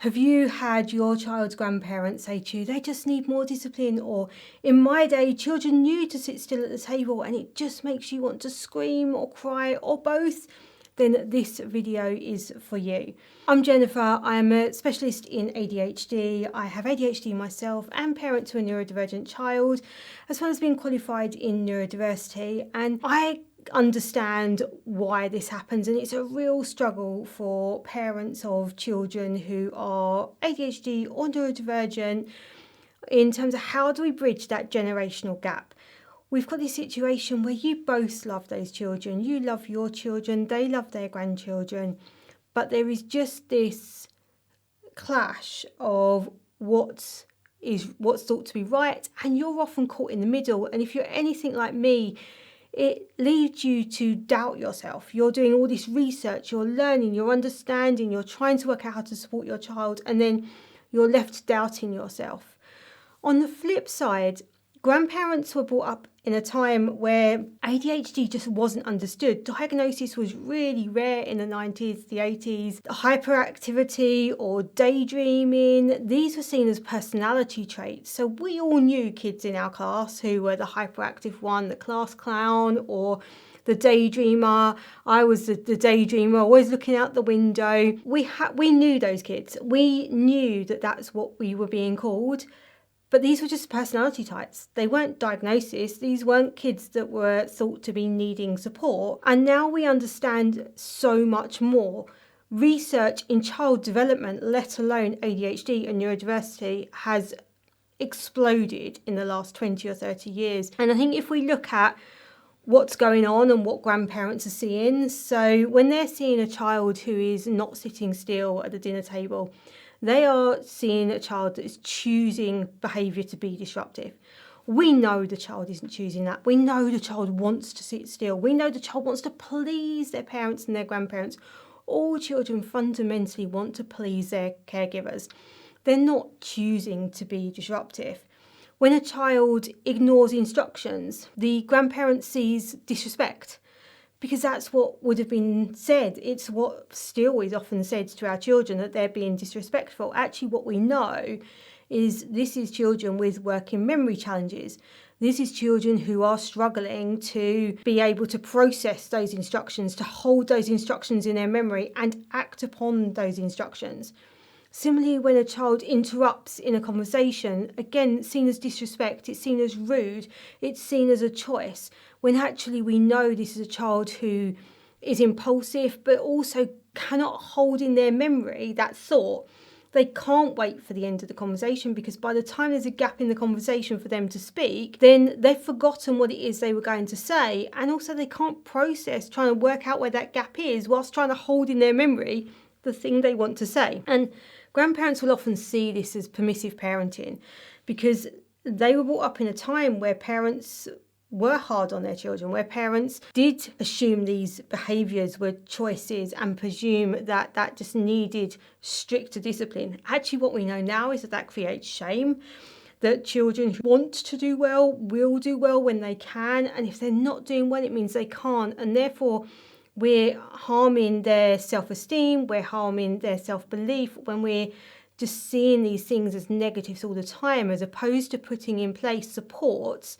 Have you had your child's grandparents say to you, they just need more discipline? Or in my day, children knew to sit still at the table and it just makes you want to scream or cry or both? Then this video is for you. I'm Jennifer. I am a specialist in ADHD. I have ADHD myself and parent to a neurodivergent child, as well as being qualified in neurodiversity. And I understand why this happens, and it's a real struggle for parents of children who are ADHD or neurodivergent in terms of how do we bridge that generational gap. We've got this situation where you both love those children, you love your children, they love their grandchildren, but there is just this clash of what's thought to be right, and you're often caught in the middle. And if you're anything like me, it leads you to doubt yourself. You're doing all this research, you're learning, you're understanding, you're trying to work out how to support your child, and then you're left doubting yourself. On the flip side, grandparents were brought up in a time where ADHD just wasn't understood. Diagnosis was really rare in the 90s, the 80s. Hyperactivity or daydreaming, these were seen as personality traits. So we all knew kids in our class who were the hyperactive one, the class clown, or the daydreamer. I was the daydreamer, always looking out the window. We knew those kids. We knew that that's what we were being called. But these were just personality types. They weren't diagnoses. These weren't kids that were thought to be needing support. And now we understand so much more. Research in child development, let alone ADHD and neurodiversity, has exploded in the last 20 or 30 years. And I think if we look at what's going on and what grandparents are seeing, so when they're seeing a child who is not sitting still at the dinner table, they are seeing a child that is choosing behaviour to be disruptive. We know the child isn't choosing that. We know the child wants to sit still. We know the child wants to please their parents and their grandparents. All children fundamentally want to please their caregivers. They're not choosing to be disruptive. When a child ignores instructions, the grandparent sees disrespect, because that's what would have been said. It's what still is often said to our children, that they're being disrespectful. Actually, what we know is this is children with working memory challenges. This is children who are struggling to be able to process those instructions, to hold those instructions in their memory and act upon those instructions. Similarly, when a child interrupts in a conversation, again, it's seen as disrespect, it's seen as rude, it's seen as a choice, when actually we know this is a child who is impulsive, but also cannot hold in their memory that thought. They can't wait for the end of the conversation, because by the time there's a gap in the conversation for them to speak, then they've forgotten what it is they were going to say. And also they can't process trying to work out where that gap is whilst trying to hold in their memory the thing they want to say. And grandparents will often see this as permissive parenting, because they were brought up in a time where parents were hard on their children, where parents did assume these behaviours were choices and presume that that just needed stricter discipline. Actually, what we know now is that that creates shame, that children who want to do well will do well when they can, and if they're not doing well, it means they can't, and therefore we're harming their self-esteem, we're harming their self-belief when we're just seeing these things as negatives all the time, as opposed to putting in place supports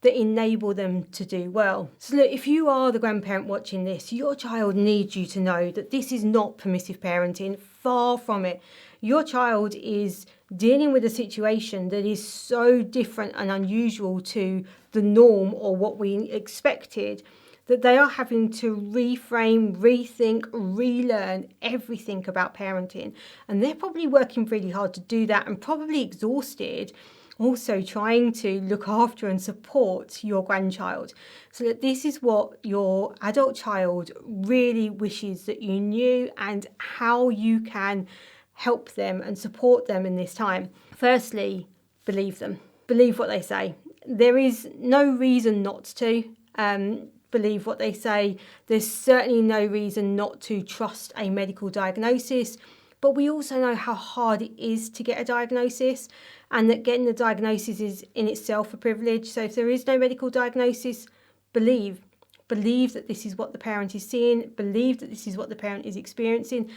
that enable them to do well. So look, if you are the grandparent watching this, your child needs you to know that this is not permissive parenting, far from it. Your child is dealing with a situation that is so different and unusual to the norm or what we expected, that they are having to reframe, rethink, relearn everything about parenting. And they're probably working really hard to do that, and probably exhausted also trying to look after and support your grandchild. So that this is what your adult child really wishes that you knew, and how you can help them and support them in this time. Firstly, believe them. Believe what they say. There is no reason not to believe what they say. There's certainly no reason not to trust a medical diagnosis. But we also know how hard it is to get a diagnosis, and that getting the diagnosis is in itself a privilege. So if there is no medical diagnosis, believe that this is what the parent is seeing, believe that this is what the parent is experiencing,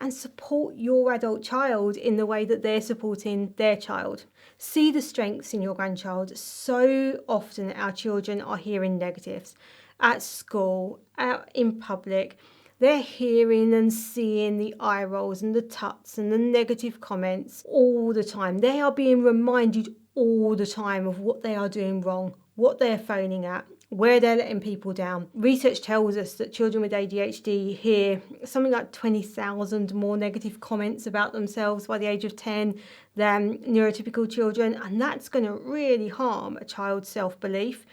and support your adult child in the way that they're supporting their child. See the strengths in your grandchild. So often our children are hearing negatives at school, out in public. They're hearing and seeing the eye rolls and the tuts and the negative comments all the time. They are being reminded all the time of what they are doing wrong, what they're phoning at, where they're letting people down. Research tells us that children with ADHD hear something like 20,000 more negative comments about themselves by the age of 10 than neurotypical children, and that's going to really harm a child's self-belief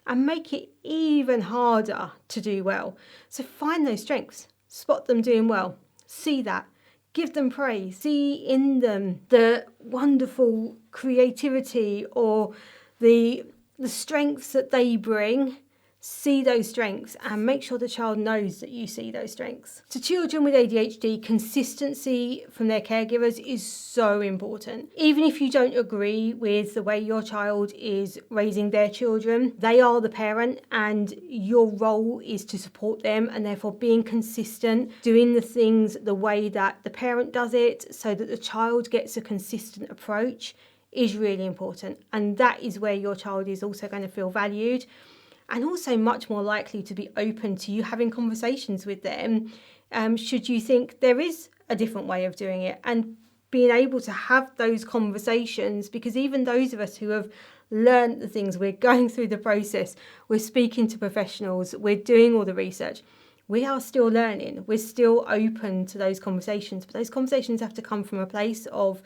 and make it even harder to do well. So find those strengths, spot them doing well, see that, give them praise, see in them the wonderful creativity or the strengths that they bring. See those strengths and make sure the child knows that you see those strengths. To children with ADHD, consistency from their caregivers is so important. Even if you don't agree with the way your child is raising their children, they are the parent and your role is to support them, and therefore being consistent, doing the things the way that the parent does it so that the child gets a consistent approach is really important. And that is where your child is also going to feel valued, and also much more likely to be open to you having conversations with them should you think there is a different way of doing it, and being able to have those conversations, because even those of us who have learned the things, we're going through the process, we're speaking to professionals, we're doing all the research, we are still learning, we're still open to those conversations, but those conversations have to come from a place of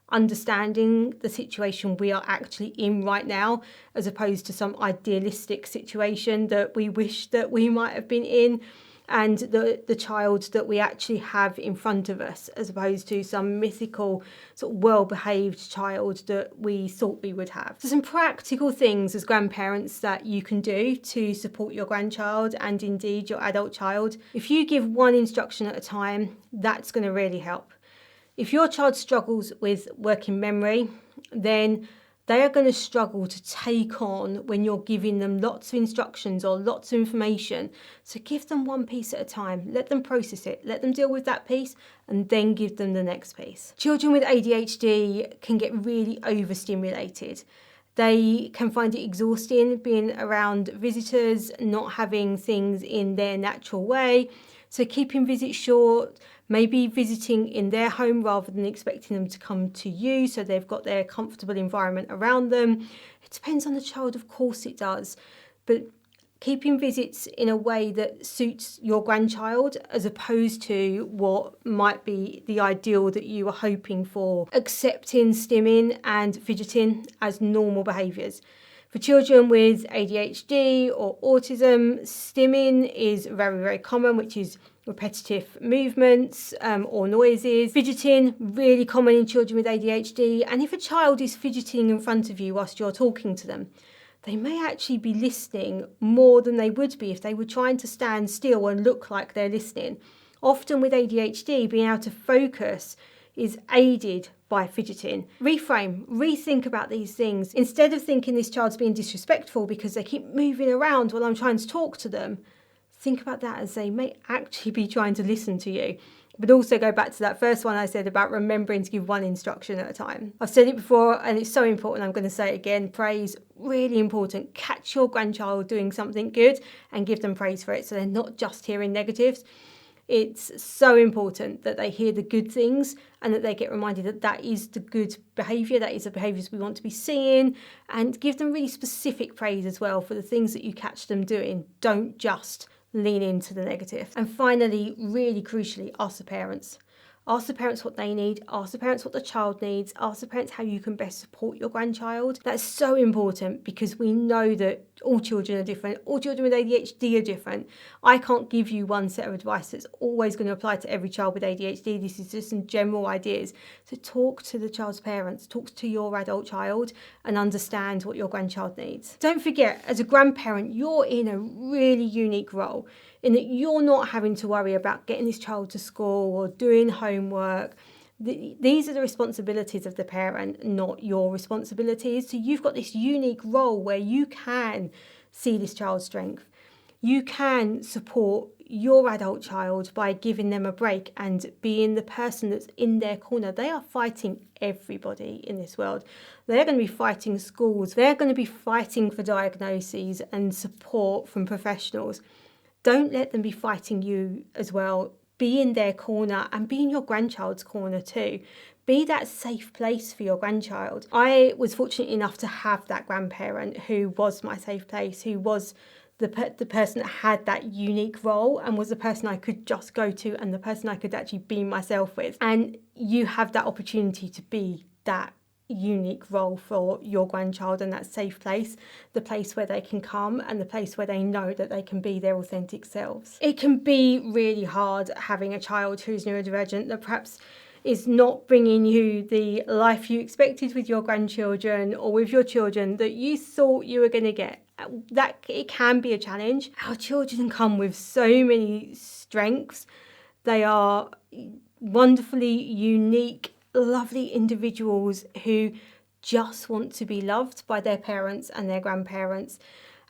understanding the situation we are actually in right now, as opposed to some idealistic situation that we wish that we might have been in, and the child that we actually have in front of us, as opposed to some mythical sort of well-behaved child that we thought we would have. So some practical things as grandparents that you can do to support your grandchild and indeed your adult child. If you give one instruction at a time, that's going to really help. If your child struggles with working memory, then they are going to struggle to take on when you're giving them lots of instructions or lots of information. So give them one piece at a time, let them process it, let them deal with that piece, and then give them the next piece. Children with ADHD can get really overstimulated. They can find it exhausting being around visitors, not having things in their natural way. So keeping visits short, maybe visiting in their home rather than expecting them to come to you, so they've got their comfortable environment around them. It depends on the child, of course it does, but keeping visits in a way that suits your grandchild as opposed to what might be the ideal that you are hoping for. Accepting stimming and fidgeting as normal behaviours. For children with ADHD or autism, stimming is very, very common, which is repetitive movements or noises. Fidgeting, really common in children with ADHD. And if a child is fidgeting in front of you whilst you're talking to them, they may actually be listening more than they would be if they were trying to stand still and look like they're listening. Often with ADHD, being able to focus is aided by fidgeting. Reframe, rethink about these things. Instead of thinking this child's being disrespectful because they keep moving around while I'm trying to talk to them, think about that as they may actually be trying to listen to you. But also go back to that first one I said about remembering to give one instruction at a time. I've said it before and it's so important, I'm going to say it again. Praise, really important. Catch your grandchild doing something good and give them praise for it, so they're not just hearing negatives. It's so important that they hear the good things and that they get reminded that that is the good behaviour, that is the behaviours we want to be seeing, and give them really specific praise as well for the things that you catch them doing. Don't just lean into the negative. And finally, really crucially, ask the parents. Ask the parents what they need, ask the parents what the child needs, ask the parents how you can best support your grandchild. That's so important because we know that all children are different, all children with ADHD are different. I can't give you one set of advice that's always going to apply to every child with ADHD. This is just some general ideas. So talk to the child's parents, talk to your adult child and understand what your grandchild needs. Don't forget, as a grandparent, you're in a really unique role in that you're not having to worry about getting this child to school or doing homework. These are the responsibilities of the parent, not your responsibilities. So you've got this unique role where you can see this child's strength. You can support your adult child by giving them a break and being the person that's in their corner. They are fighting everybody in this world. They're going to be fighting schools. They're going to be fighting for diagnoses and support from professionals. Don't let them be fighting you as well. Be in their corner and be in your grandchild's corner too. Be that safe place for your grandchild. I was fortunate enough to have that grandparent who was my safe place, who was the person that had that unique role and was the person I could just go to and the person I could actually be myself with. And you have that opportunity to be that unique role for your grandchild, and that safe place, the place where they can come and the place where they know that they can be their authentic selves. It can be really hard having a child who's neurodivergent, that perhaps is not bringing you the life you expected with your grandchildren or with your children that you thought you were going to get. That it can be a challenge. Our children come with so many strengths. They are wonderfully unique, lovely individuals who just want to be loved by their parents and their grandparents.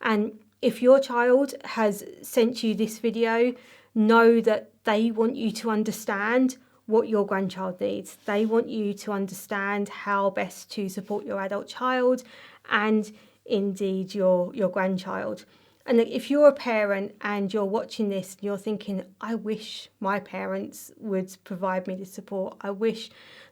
And if your child has sent you this video, know that they want you to understand what your grandchild needs. They want you to understand how best to support your adult child and indeed your grandchild. And if you're a parent and you're watching this and you're thinking, I wish my parents would provide me this support, I wish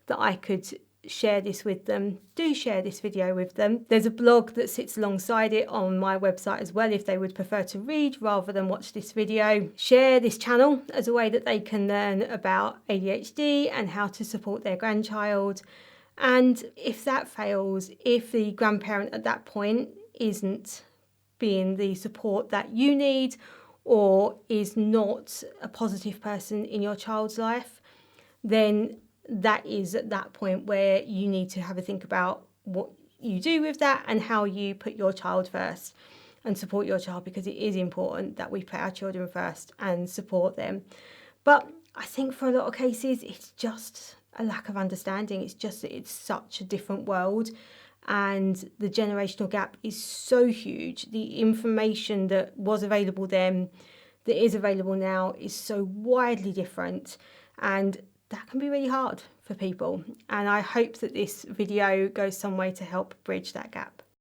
that I could share this with them, do share this video with them. There's a blog that sits alongside it on my website as well if they would prefer to read rather than watch this video. Share this channel as a way that they can learn about ADHD and how to support their grandchild. And if that fails, if the grandparent at that point isn't being the support that you need or is not a positive person in your child's life, then that is at that point where you need to have a think about what you do with that and how you put your child first and support your child, because it is important that we put our children first and support them. But I think for a lot of cases, it's just a lack of understanding. It's just that it's such a different world and the generational gap is so huge. The information that was available then, that is available now, is so widely different, and that can be really hard for people. And I hope that this video goes some way to help bridge that gap.